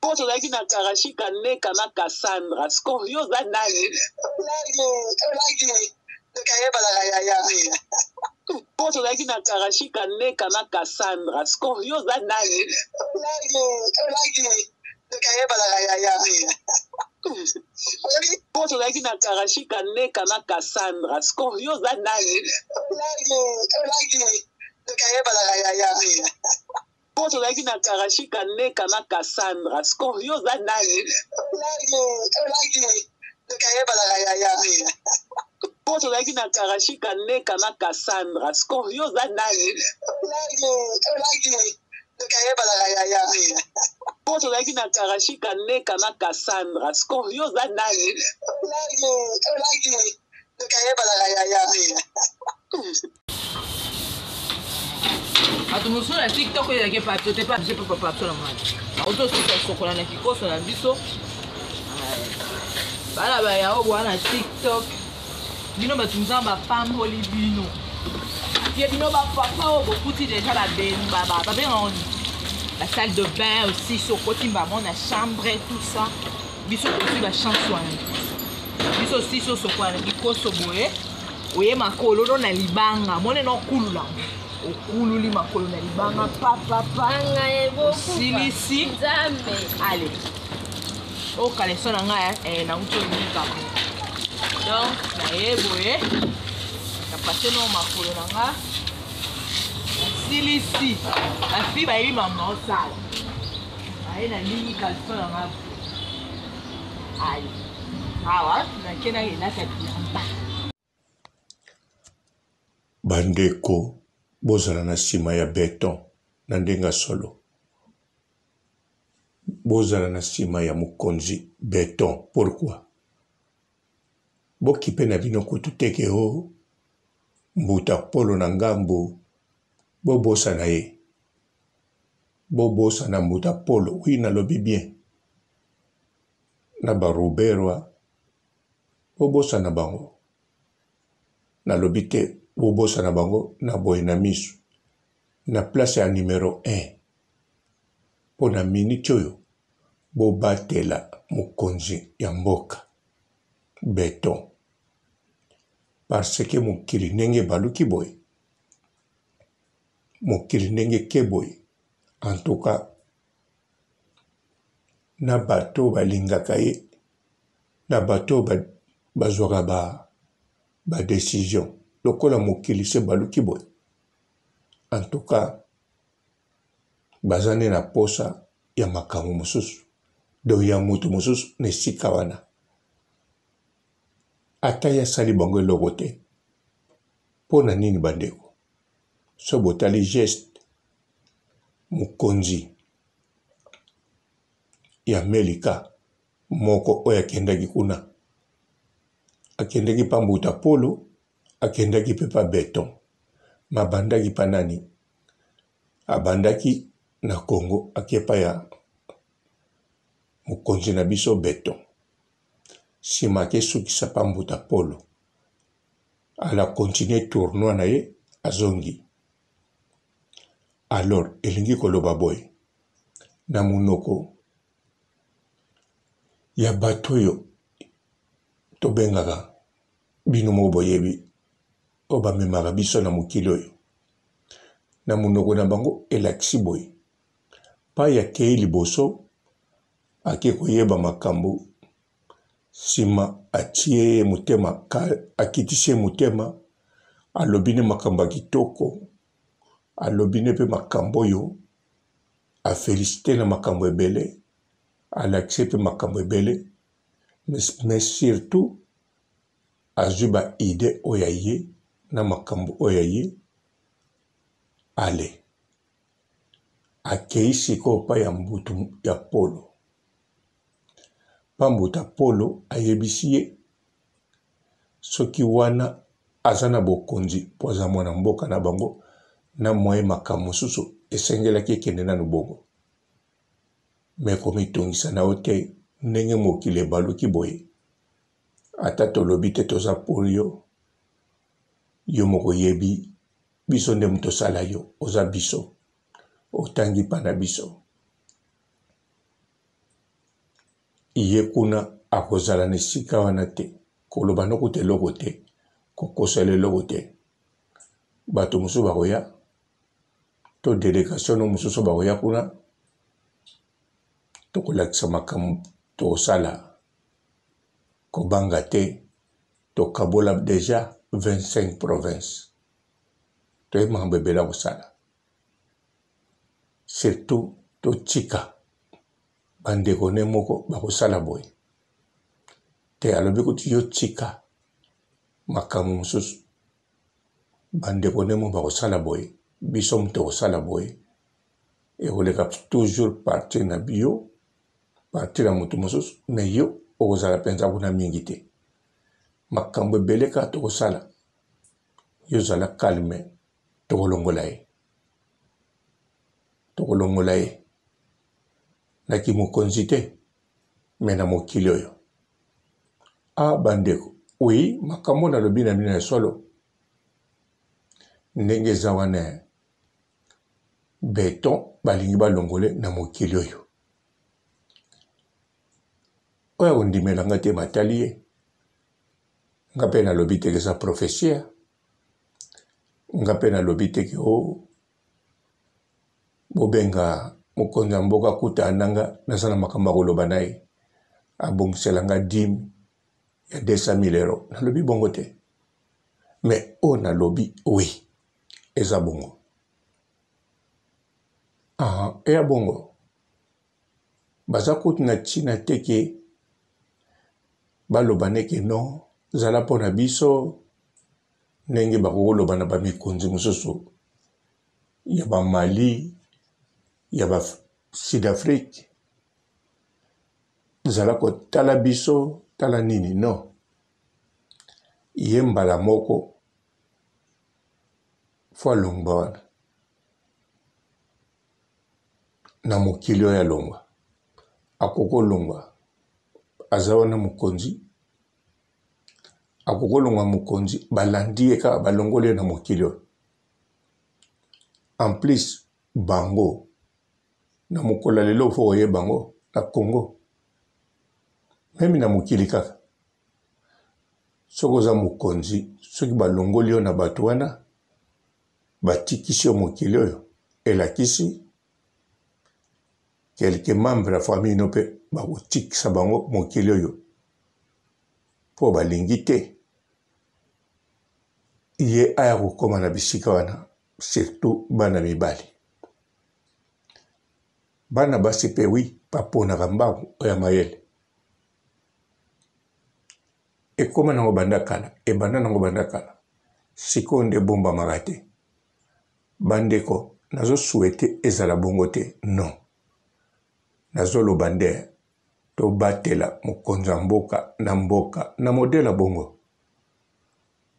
Poso laki na karashika neka na Cassandra. Scorio za nani? Poso laki na karashika neka na Cassandra. Scorio za nani? Poso laki na karashika neka na Cassandra. Scorio za nani? Poso laki na karashika neka na Cassandra. Scorio za nani? Poso laki na karashika neka na Cassandra. Scorio za nani? Poso laki na karashika neka na Cassandra. Scorio za nani? Atumuso na TikTok ya ke pato te pa je pa pato na mwana. Auto sokola na kikoso na biso. Bala ba ya obo na TikTok. Bino batumza ba femme holy bino. Puis bino ba papa obo kuti déjà la ben baba. Ba ben on la salle de bain aussi sur côté ba mon la chambre et tout ça. Biso aussi ba chanson. Biso aussi so sokola na kikoso boye. Oye makolo na libanga. Mone no kulula. Okululi makolo na libanga papa silisi allez o kaleso na nga na uto ni kama donc na yeboye na passer no makolo na nga silisi la fille ba yi mama o sala ai na nini kaleso na nga allez awa na kena ina ka tiamba bandeko bozala na nsima ya beton na ndenga solo bozala na nsima ya mokonzi beton. Pourquoi? Bokipe na bino kutu teke o mbuta polo na ngambo bobosa na ye bobosa na mbuta polo. Oui, nalobi bien na baruberwa bobosa na bango, nalobi te bobosa na bango na boye na misu na place ya numero 1 po na minute oyo bobatela mokonzi ya mboka beton parce que mokili ndenge baluki boye mokili ndenge ke boye en tout cas na bato balingaka ye na bato bazwaka ba décision lokola mokili se baluki boye en tout cas bazane na posa ya makambo mosusu do ya mutu mosusu na esika wana ata ya sali bango eloko te. Mpo na nini bandeko? So botali geste mokonzi ya Amerika moko oyo akendaki kuna akendaki pa mbuta polo akendaki pe pa beton mabandaki pa nani abandaki na Congo akepa ya mokonzi na biso beton sima akesukisa pa mbuta polo ala continue tournoi na ye azongi. Alors elingi koloba boy na munoko ya bato oyo tobengaka bino mo boyebi o bamemaka biso na mokili oyo na munoko na bango elakisi boye pa ya kei liboso ake koyeba makambo sima atie mutema akitisi mutema alobine makambo ya kitoko alobine pe makambo oyo afelicite na makambo ebele alakisi pe makambo ebele mais surtout azwi ba ide oyo ye na makambo oyo ye ale akei sikoyo pa ya mbutu ya polo pa mbuta polo ayebisi ye soki wana aza na bokonzi po aza mwana mboka na bango na mwaye makambo mosusu esengelaki ekende nanu bongo me komitungisa na yo te ndenge mokili ebaluki boye ata tolobi te toza pour yo yo moko yebi biso nde tosala yo oza biso otangi pana biso iye kuna akozala na esika wana te koloba noko te eloko te kokosala eloko te bato mosusu bakoya to délégation no mosusu bakoya kuna tokolakisa makambo tokosala kobanga te tokabola déjà 25 provinces toyebi makambo ebele kosala surtout totika bandeko ne moko bakosala boye te alobi kuti yo tika makambo mosusu bandeko ne moko bakosala boye biso moto kosala boye ekoleka toujours partir na bio partir na moto mosusu me yo okozala mpenza kuna mingi te makambo ebele kaka tokosala yo zala calme tokolongola ye naki mokonzi te me na mokili oyo bandeko oui makambo nalobi na bino ya solo ndenge eza wana beton balingi balongole na mokili oyo oyo akondimelanga te matali ye nga mpe nalobi teke eza profesia nga mpe nalobi teke bobenga mokonzi ya mboka kuta ananga naza na makambo akoloba na ye abongiselanga dime ya 200,000 euros nalobi bongo te me oyo nalobi oui eza bongo eya bongo baza kuti na ntina teke baloba neke non zala mpo na biso ndenge bakokoloba na bamikonzi mosusu ya bamali ya ba Sud-Afrique zala kotala biso tala nini non ye mbala moko fo alongwa wana na mokili oyo alongwa akokolongwa aza wana mokonzi akokolongwa mokonzi balandi ye kaka balongoli ye na mokili oyo en plus bango na mokolo lelo fo oye bango na Congo memi na mokili kaka soki oza mokonzi soki balongoli yo na bato wana batikisi yo mokili oyo elakisi kelke membre ya famille no mpe bakotikisa bango mokili oyo mpo balingi te ye aya kokoma na bisika wana surtout bana mibali bana basi mpe wi baponaka mbangu oyo mayele ekoma nango banda kala ebanda nango banda kala sikoyo nde ebombamaka te bandeko nazosuete ezala bongo te non nazoloba nde tobatela mokonzi ya mboka na modele bongo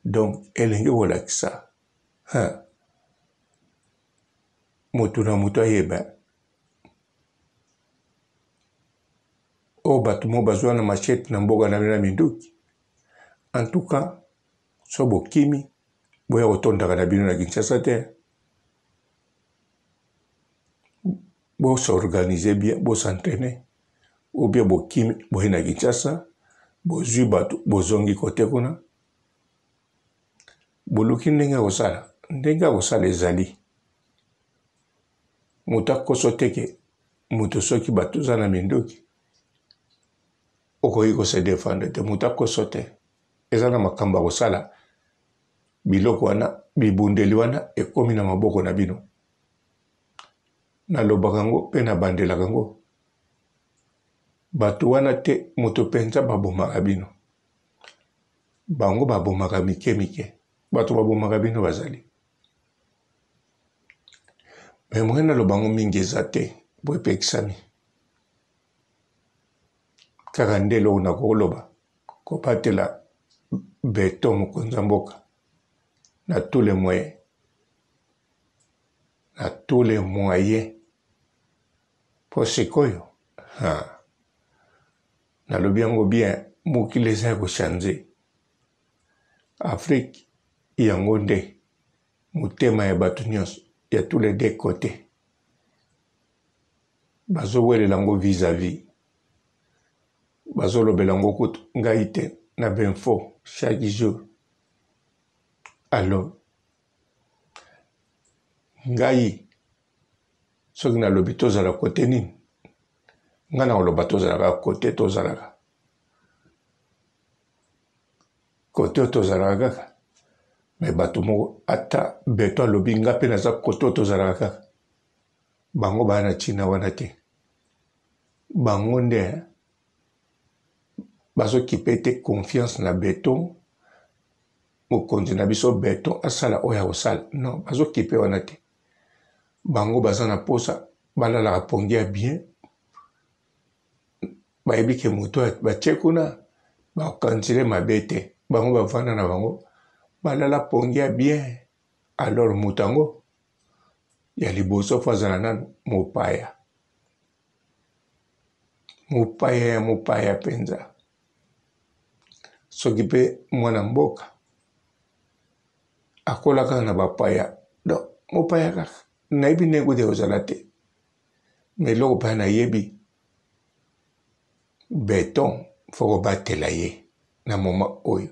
donc elingi kolakisa motu na motu ayeba oyo bato mo bazwa na machete na mboka na bino na minduki en tout cas so bokimi boya kotondaka na bino na Kinshasa te bosorganize bien bosentraîne ou bien bokimi boye na Kinshasa bozwi bato bozongi kote kuna boluki ndenge akosala ezali moto akoso teke moto soki bato za na minduki okoki kose défendre te moto akoso te eza na makambo akosala biloko wana bibundeli wana ekomi na maboko na bino nalobaka yango mpe nabandelaka yango bato wana te moto mpenza babomaka bino bango babomaka mike bato babomaka bino bazali me mwe nalobango mingi eza te bo epekisami kaka nde eloko nakoloba kobatela beton mokonzi ya mboka na tous les moyens po sikoyo nalobi yango bien mokili eza ya kochange Afrique yango nde motema ya bato nyonso ya tous les deux côtés bazowelela ngo vis-à-vis bazolobela ngo kutu ngai te na benfo chaque jour. Alors ngai soki nalobi tozala kote nini nga na koloba tozalaka kote tozalaka kote oyo tozalaka kaka me bato moko ata beto alobi nga mpe naza kote oyo tozalaka kaka bango baya na ntina wana te bango nde bazokipe te confiance na beton mokonzi na biso beton asala oyo akosala non bazokipe wana te bango baza na posa balalaka pongi ya bien bayebi ke moto batie kuna bakantile mabe te bango bavanda na bango balala pongi ya bien. Alors moto yango ya liboso fo azala nanu mopaya ya mopaya mpenza soki mpe mwana mboka akola kaka na bapaya donc mopaya kaka nayebi ndenge kuti kozala te me eloko mpe nayebi beton fo kobatela ye na moma oyo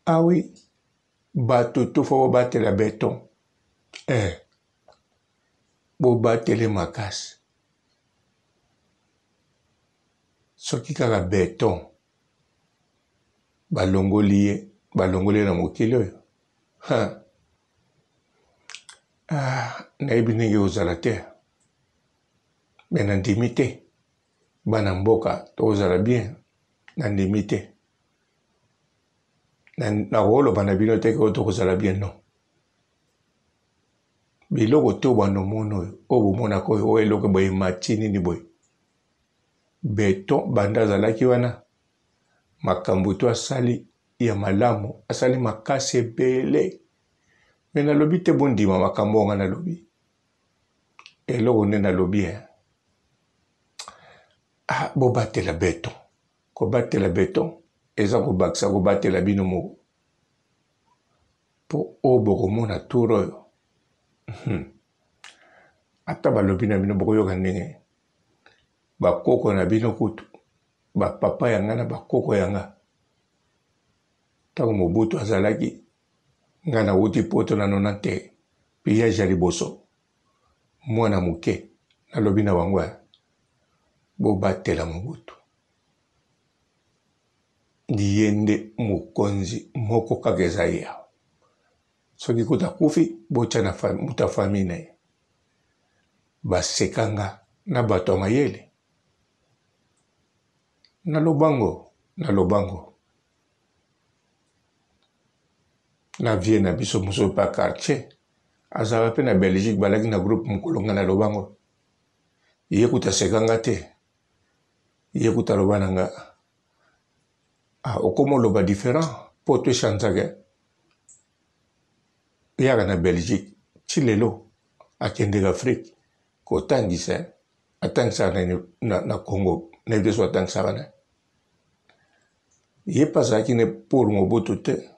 awi bato to fo kobatela beton bobatele makasi soki kaka beton balongoli ye na mokili oyo nayebi ndenge kozala te me nandimi te bana mboka tokozala bien nandimi te nakoloba na bino te oyo tokozala bien non biloko te obanda omona oyo bomonaka oyo eloko boye mati nini boye beton banda azalaki wana makambo to asali ya malamu asali makasi ebele me nalobi te bondima makambo nga nalobi eloko nde nalobi bobatela beton kobatela beton eza kobakisa kobatela bino moko mpo oyo bokomona tour oyo ata balobi na bino bokoyoka ndenge bakoko na bino kutu bapapa yanga na bakoko yanga ntango Mobutu azalaki nga nawuti poto na 90 piyage ya liboso mwana moke nalobi na bango bobatela Mobutu ye nde mokonzi moko kaka eza ye awa soki kuta akufi botya na muta fami na ye basekanga na bato ya mayele na lobango na vie na biso mosusu pa quartier azala mpe na Belgique balaki na groupe mokolonga na lobango ye kuta sekanga te ye kuta loba na nga okoma oloba différent po to echanzaka yaka na Belgique ti lelo akendeka Afrique kotangisa atangisaka na Congo nayebi te so atangisaka na ye mpe azalaki ne pour Mobutu te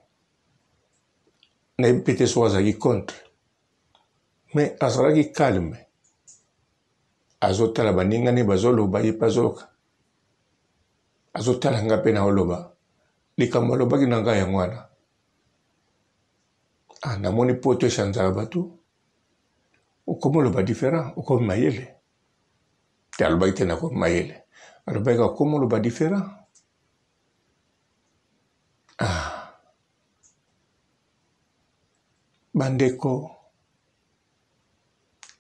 nayebi mpe te so azalaki contre mais azalaki calme azotala baningani bazoloba ye mpe azoloka azotala nga mpe na oloba likambo alobaki na ngai yango wana namoni po to echanzaka bato okoma oloba différent okomi mayele te alobaki te nakomi mayele alobaki okoma oloba différent bandeko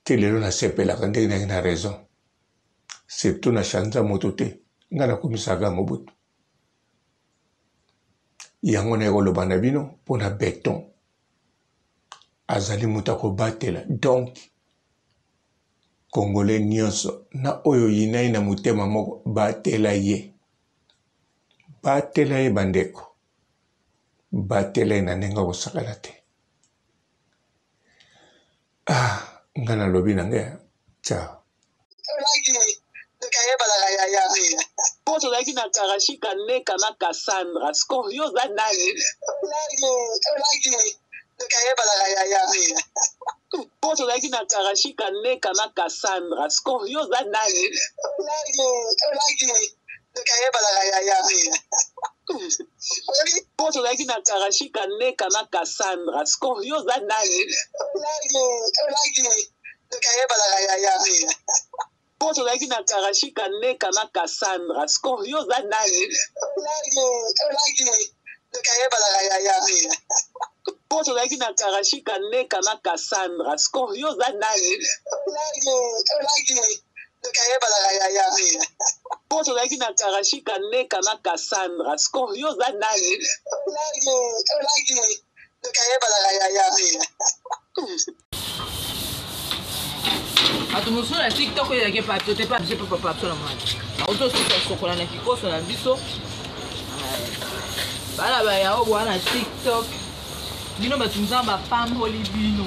te lelo nasepelaka ndenge nangi na raison surtout na chanza moto te nga nakomisaka Mobutu yango na ekoloba na bino mpo na beton azali moto akobatela donc congolais nyonso na oyo yinai na motema moko batela ye bandeko batela ye na ndenge akosakana te nga nalobi na ngai ciao po tozalaki na karashika neka na Cassandra scorio oza nani po tozalaki na karashika neka na Cassandra scorio za nani po tozalaki na karashika neka na Cassandra scorio za nani po tozalaki na karashika neka na Cassandra scorio za nani po tozalaki na karashika neka na Cassandra scorio za nani po tozalaki na karashika neka na Cassandra scorio za nani Atumusu na TikTok ya ke pato te pa je pa pato na mali. Auto sokola na kikoso na biso. Bala ba ya obo na TikTok. Bino batunza ba pam holi bino.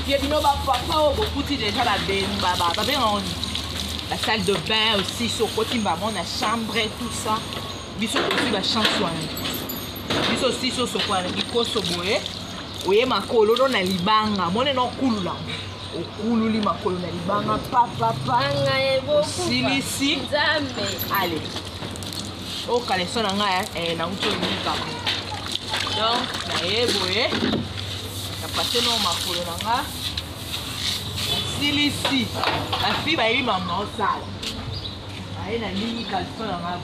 Puis bino ba papa obo kuti déjà la ben baba. Ba ben on la salle de bain aussi sur côté ba mon chambre et tout ça. Biso aussi ba chanson. Biso aussi so sokola na kikoso boye. Oye makolo na libanga. Mone no kulula. Okululi makolo na libanga papa silisi nzambe allez o kaleso na nga na uto nika donc na yeboye na passer no makolo na nga silisi la fille ba yeli mama osala aye na lingi kaleso na nga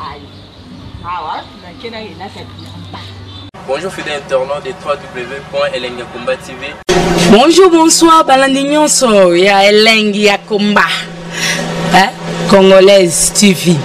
allez awa na kena ina ka biamba. Bonjour fidèles internautes de www.elengiakomba TV. Bonjour, bonsoir, Balandignon so ya Elengia Komba, Congolaise TV.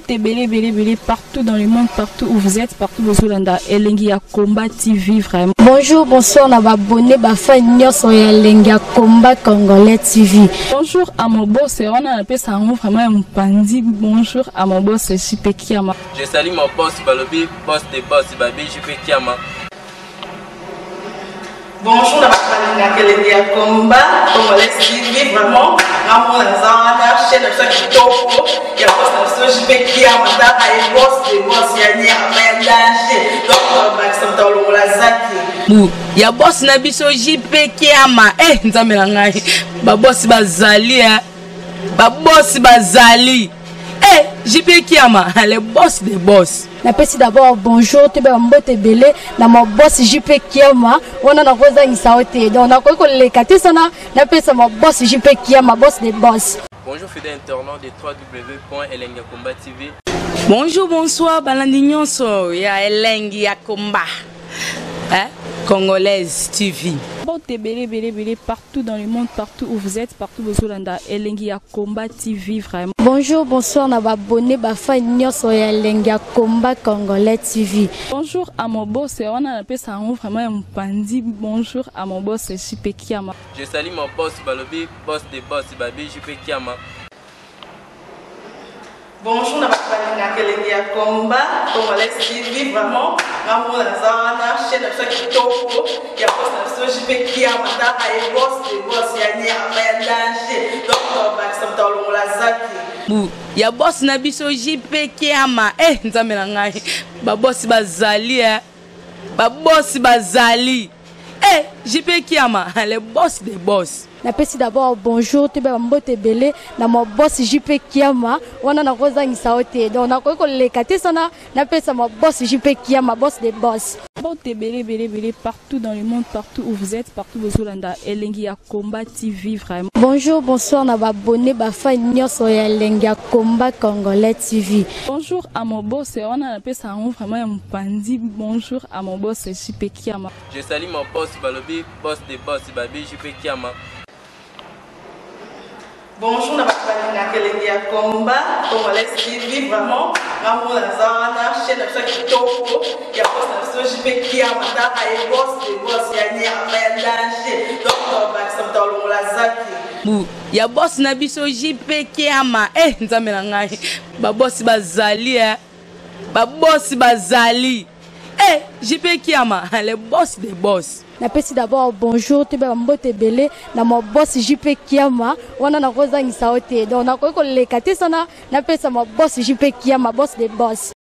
Belé partout dans le monde, partout où vous êtes, partout où vous êtes, Elengia Komba TV vraiment. Bonjour, bonsoir, on a abonné fan nyonso ya Elengia Komba Congolais TV. Bonjour à mon boss, on a appelé ça vraiment un pandi. Bonjour à mon boss, JP Kiama. Je salue mon boss Balobi, boss de boss Babi, JP Kiama. Bonjour, la Elengia Komba Congolais TV vraiment. Ramon Zana, chaîne de chaque topo, il y a boss de JP Kiama, et boss de boss Yanni Amayadache, donc Maxime Tolo Lazaki. Il y a boss Nabiso JP Kiama, nzambe na ngai, ba boss bazali ba boss bazali. JP Kiama, le boss des boss. Napesi d'abord bonjour, te ba mbote belé na mon boss JP Kiama, on a na koza ngisaote. Donc na ko le kati sana, napesa mon boss JP Kiama, boss des boss. Bonjour fidèles internautes de www.elengiakomba TV. Bonjour, bonsoir, Balandignon so ya Elengia Komba, Congolaise TV. Belé partout dans le monde, partout où vous êtes, partout où vous êtes, Elengia Komba TV vraiment. Bonjour, bonsoir, on a abonné fan nyonso ya Elengia Komba Congolais TV. Bonjour à mon boss, on a appelé ça vraiment un pandi. Bonjour à mon boss, JP Kiama. Je salue mon boss Balobi, boss de boss Babi, JP Kiama. Bonjour, la Elengia Komba Congolais TV vraiment. Ramon Zana, chaîne de chaque topo, il y a boss de JP Kiama, et boss de boss Yanni Amayadache, donc Maxime Tolo Lazaki. Il y a boss Nabiso JP Kiama, nzambe na ngai, ba boss bazali ba boss bazali. JP Kiama, le boss des boss. Napesi d'abord bonjour, te ba mbote belé na mon boss JP Kiama, on a na koza ngisaote. Donc na ko le kati sana, napesa mon boss JP Kiama, boss des boss. Belé partout dans le monde, partout où vous êtes, partout où vous êtes, Elengia Komba TV vraiment. Bonjour, bonsoir, on a abonné fan nyonso ya Elengia Komba Congolais TV. Bonjour à mon boss, on a appelé ça vraiment un pandi. Bonjour à mon boss, JP Kiama. Je salue mon boss Balobi, boss de boss Babi, JP Kiama. Bonjour, la Elengia Komba Congolais TV vraiment. Ramon Zana, chaîne de chaque topo, il y a boss de JP Kiama, et boss de boss Yanni Amayadache, donc Maxime Tolo Lazaki. Il y a boss Nabiso JP Kiama, nzambe na ngai, ba boss bazali ba boss bazali. JP Kiama, le boss des boss. Napesi d'abord bonjour, te ba mbote belé na mon boss JP Kiama, on a na koza ngisaote. Donc na ko le kati sana, napesa mon boss JP Kiama, boss des boss.